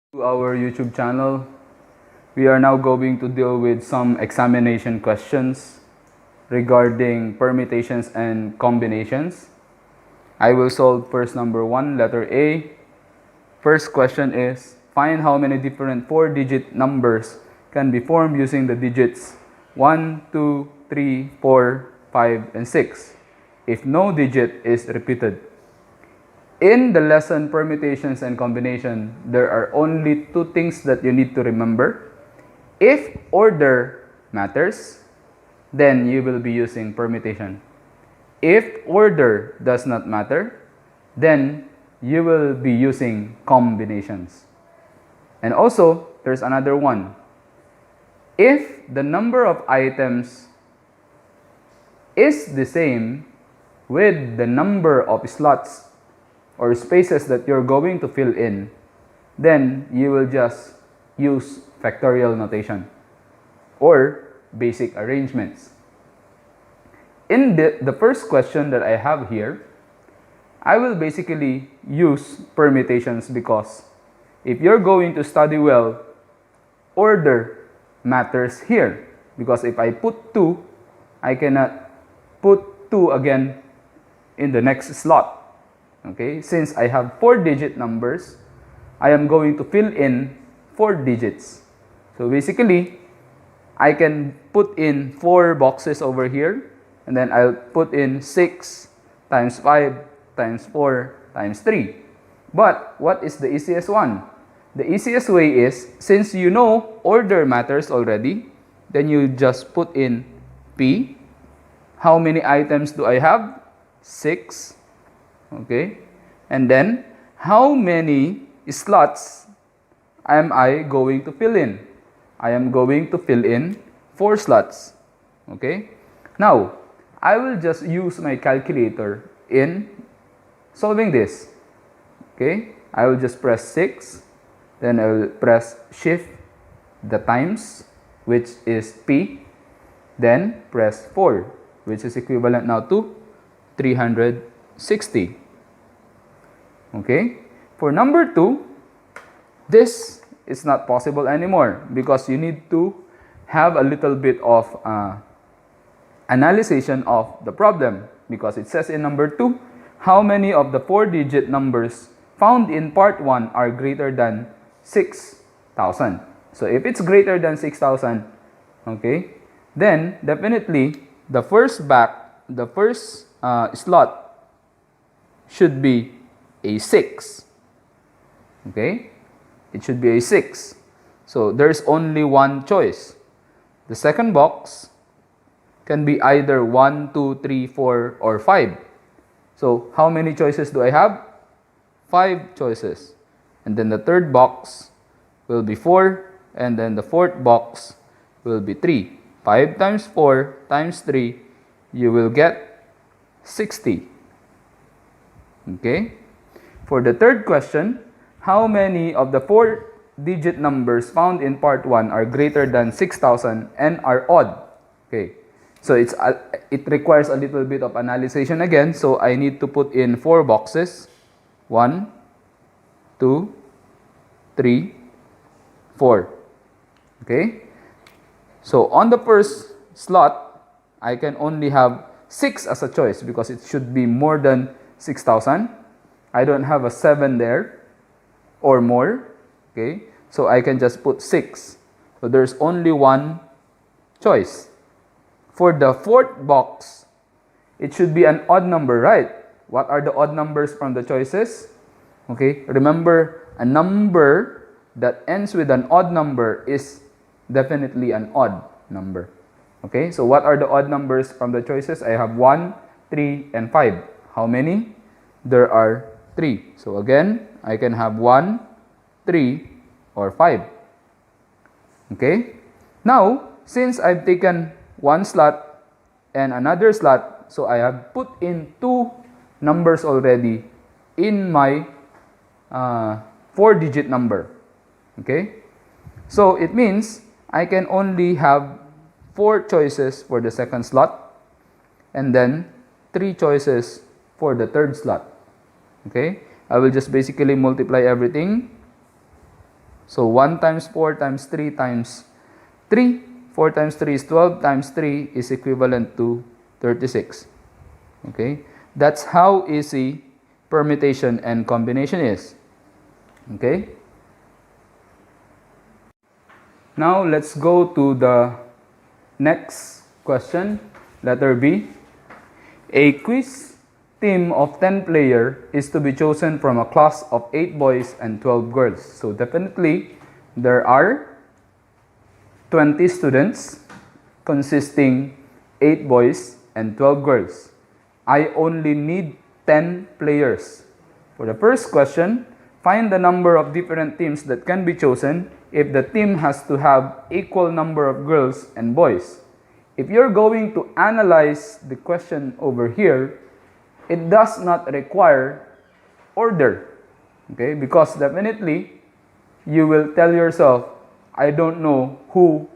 To our YouTube channel. We are now going to deal with some examination questions regarding permutations and combinations. I will solve first number 1, letter A. First question is, find how many different 4-digit numbers can be formed using the digits 1, 2, 3, 4, 5, and 6 if no digit is repeated. In the lesson permutations and combination, there are only two things that you need to remember. If order matters, then you will be using permutation. If order does not matter, then you will be using combinations. And also, there's another one. If the number of items is the same with the number of slots or spaces that you're going to fill in, then you will just use factorial notation or basic arrangements. In the first question that I have here, I will basically use permutations because if you're going to study well, order matters here. Because if I put 2, I cannot put 2 again in the next slot. Okay, since I have 4-digit numbers, I am going to fill in 4 digits. So basically, I can put in 4 boxes over here, and then I'll put in 6 times 5 times 4 times 3. But what is the easiest one? The easiest way is, since you know order matters already, then you just put in P. How many items do I have? 6. Okay, and then how many slots am I going to fill in? I am going to fill in 4 slots. Okay, now I will just use my calculator in solving this. Okay, I will just press 6, then I will press shift the times, which is P, then press 4, which is equivalent now to 360. Okay, for number 2, this is not possible anymore because you need to have a little bit of analysis of the problem, because it says in number 2, how many of the 4-digit numbers found in part 1 are greater than 6,000. So if it's greater than 6,000, okay, then definitely the first slot should be a 6. Okay, it should be a 6. So there's only one choice. The second box can be either 1, 2, 3, 4, or 5. So how many choices do I have? 5 choices. And then the third box will be 4, and then the fourth box will be 3. 5 times 4 times 3, you will get 60. Okay? For the third question, how many of the 4-digit numbers found in part 1 are greater than 6,000 and are odd? Okay, so it requires a little bit of analysis again, so I need to put in 4 boxes. 1, 2, 3, 4. Okay, so on the first slot, I can only have 6 as a choice because it should be more than 6,000. I don't have a 7 there or more. Okay, so I can just put 6. So there's only one choice. For the fourth box, it should be an odd number, right? What are the odd numbers from the choices? Okay, remember, a number that ends with an odd number is definitely an odd number. Okay, so what are the odd numbers from the choices? I have 1, 3, and 5. How many? There are 3. So again, I can have 1, 3, or 5. Okay, now since I've taken one slot and another slot, so I have put in 2 numbers already in my 4-digit number. Okay, so it means I can only have 4 choices for the second slot and then 3 choices for the third slot. Okay, I will just basically multiply everything. So 1 times 4 times 3 times 3. 4 times 3 is 12 times 3 is equivalent to 36. Okay? That's how easy permutation and combination is. Okay? Now let's go to the next question, letter B. A quiz team of 10 players is to be chosen from a class of 8 boys and 12 girls. So definitely there are 20 students consisting 8 boys and 12 girls. I only need 10 players. For the first question, find the number of different teams that can be chosen if the team has to have equal number of girls and boys. If you're going to analyze the question over here, it does not require order. Okay? Because definitely, you will tell yourself, I don't know who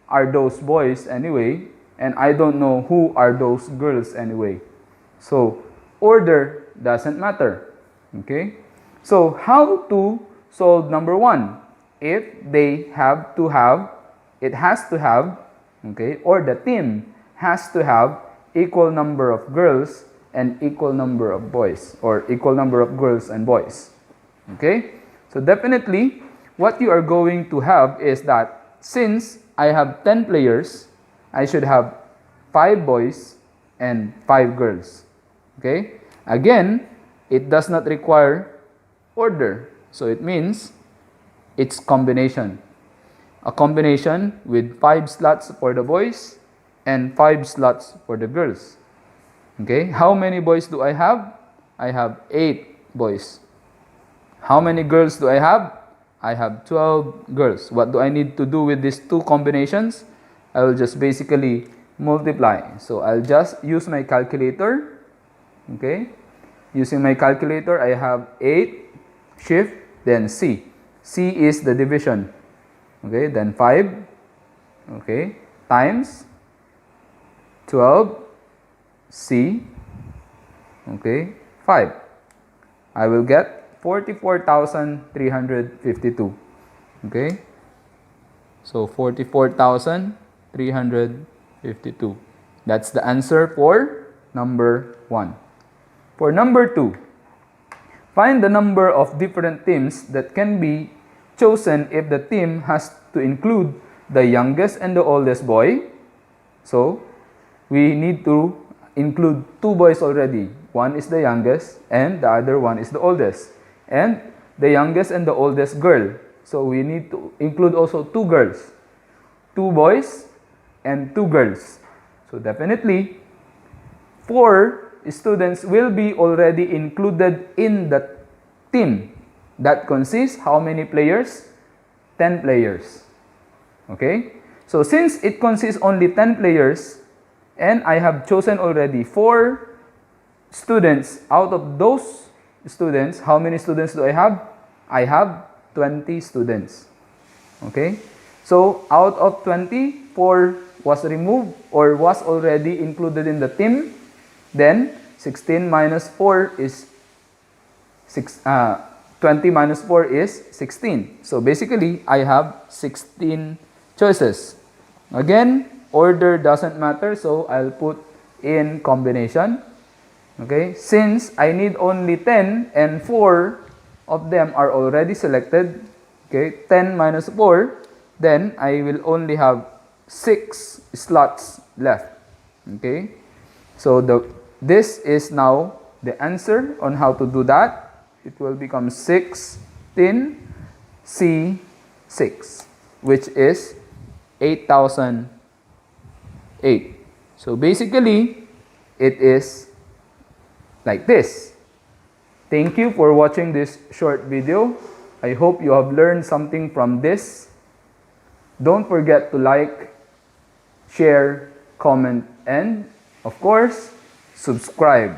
are those boys anyway, and I don't know who are those girls anyway. So, order doesn't matter. Okay? So, how to solve number 1? If they have to have, it has to have, okay, or the team has to have equal number of girls and equal number of boys, or equal number of girls and boys. Okay? So, definitely, what you are going to have is that since I have 10 players, I should have 5 boys and 5 girls. Okay? Again, it does not require order. So it means it's combination. A combination with 5 slots for the boys and 5 slots for the girls. Okay? How many boys do I have? I have 8 boys. How many girls do I have? I have 12 girls. What do I need to do with these 2 combinations? I will just basically multiply. So I'll just use my calculator. Okay? Using my calculator, I have 8, shift, then C. C is the division. Okay? Then 5. Okay? Times 12 C. Okay? 5. I will get 44,352. Okay? So 44,352. That's the answer for number 1. For number 2, find the number of different teams that can be chosen if the team has to include the youngest and the oldest boy. So, we need to include 2 boys already. One is the youngest and the other one is the oldest. And the youngest and the oldest girl. So, we need to include also 2 girls. 2 boys and 2 girls. So, definitely, 4 students will be already included in the team. That consists how many players? 10 players. Okay? So, since it consists only 10 players, and I have chosen already 4 students, out of those students, how many students do I have? I have 20 students. Okay? So, out of 20, 4 was removed or was already included in the team. Then, 16 minus 4 is 20 minus 4 is 16. So, basically, I have 16 choices. Again, order doesn't matter, so I'll put in combination. Okay? Since I need only 10 and 4 of them are already selected, okay, 10 minus 4, then I will only have 6 slots left. Okay? So, this is now the answer on how to do that. It will become 16 C6, which is 8,008. So basically, it is like this. Thank you for watching this short video. I hope you have learned something from this. Don't forget to like, share, comment, and of course, subscribe.